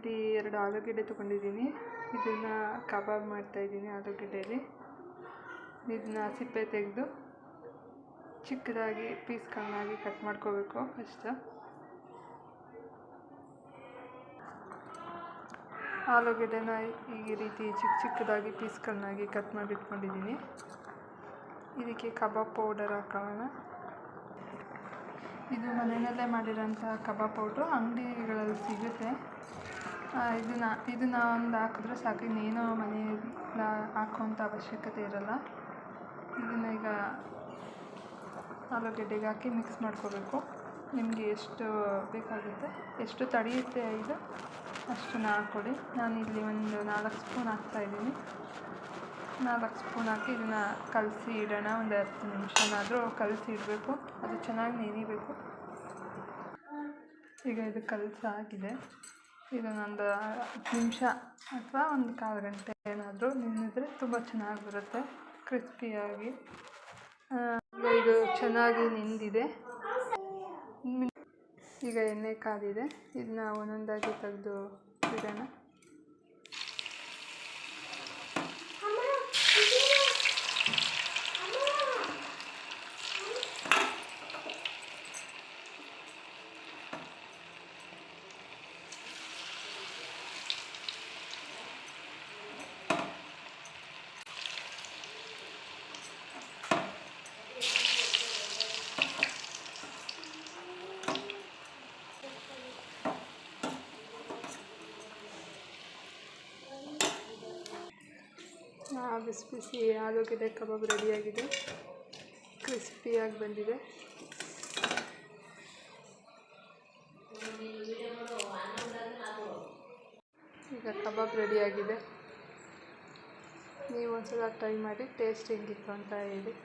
ರೀತಿ 2 ಆಲೂಗೆಡ್ಡೆ ತೊಗೊಂಡಿದ್ದೀನಿ. ಇದನ್ನು ಕಬಾಬ್ ಮಾಡ್ತಾಯಿದ್ದೀನಿ. ಆಲೂಗೆಡ್ಡೆಯಲ್ಲಿ ಇದನ್ನ ಸಿಪ್ಪೆ ತೆಗೆದು ಚಿಕ್ಕದಾಗಿ ಪೀಸ್ಗಳನ್ನಾಗಿ ಕಟ್ ಮಾಡ್ಕೋಬೇಕು. ಫಸ್ಟ್ ಆಲೂಗೆಡ್ಡೆನ ಈ ರೀತಿ ಚಿಕ್ಕದಾಗಿ ಪೀಸ್ಗಳನ್ನಾಗಿ ಕಟ್ ಮಾಡಿಟ್ಕೊಂಡಿದ್ದೀನಿ. ಇದಕ್ಕೆ ಕಬಾಬ್ ಪೌಡರ್ ಹಾಕೋಣ. ಇದು ಮನೆಯಲ್ಲೇ ಮಾಡಿರೋಂಥ ಕಬಾಬ್ ಪೌಡ್ರು, ಅಂಗಡಿಗಳಲ್ಲಿ ಸಿಗುತ್ತೆ. ಇದನ್ನು ಒಂದು ಹಾಕಿದ್ರೆ ಸಾಕು, ಇನ್ನೇನೋ ಮನೆಯಲ್ಲ ಹಾಕೋವಂಥ ಅವಶ್ಯಕತೆ ಇರೋಲ್ಲ. ಇದನ್ನು ಈಗ ಆಲೂಗೆಡ್ಡೆಗೆ ಹಾಕಿ ಮಿಕ್ಸ್ ಮಾಡ್ಕೋಬೇಕು. ನಿಮಗೆ ಎಷ್ಟು ಬೇಕಾಗುತ್ತೆ, ಎಷ್ಟು ತಡೆಯುತ್ತೆ ಇದು ಅಷ್ಟನ್ನು ಹಾಕ್ಕೊಡಿ. ನಾನಿಲ್ಲಿ ಒಂದು 4 ಸ್ಪೂನ್ ಹಾಕ್ತಾಯಿದ್ದೀನಿ. 4 ಸ್ಪೂನ್ ಹಾಕಿ ಇದನ್ನು ಕಲಸಿ ಇಡೋಣ. ಒಂದು 10 ನಿಮಿಷನಾದರೂ ಕಲಸಿ ಇಡಬೇಕು. ಅದು ಚೆನ್ನಾಗಿ ನೆನಿಬೇಕು. ಈಗ ಇದು ಕಲಸಾಗಿದೆ. ಇದನ್ನೊಂದು 10 ನಿಮಿಷ ಅಥವಾ ಒಂದು 1/4 ಗಂಟೆ ಏನಾದರೂ ನೆನೆದ್ರೆ ತುಂಬ ಚೆನ್ನಾಗಿ ಬರುತ್ತೆ, ಕ್ರಿಸ್ಪಿಯಾಗಿ. ಇದು ಚೆನ್ನಾಗಿ ನೆಂದಿದೆ. ಈಗ ಎಣ್ಣೆ ಕಾದಿದೆ. ಇದನ್ನ ಒಂದೊಂದಾಗಿ ತೆಗೆದು ಇಡೋಣ. ಬಿಸಿ ಬಿಸಿ ಆಲೂಗೆಡ್ಡೆ ಕಬಾಬ್ ರೆಡಿಯಾಗಿದೆ. ಕ್ರಿಸ್ಪಿಯಾಗಿ ಬಂದಿದೆ. ಈಗ ಕಬಾಬ್ ರೆಡಿಯಾಗಿದೆ. ನೀವು ಒಂದ್ಸಲ ಟ್ರೈ ಮಾಡಿ ಟೇಸ್ಟ್ ಹೆಂಗಿತ್ತು ಅಂತ ಹೇಳಿ.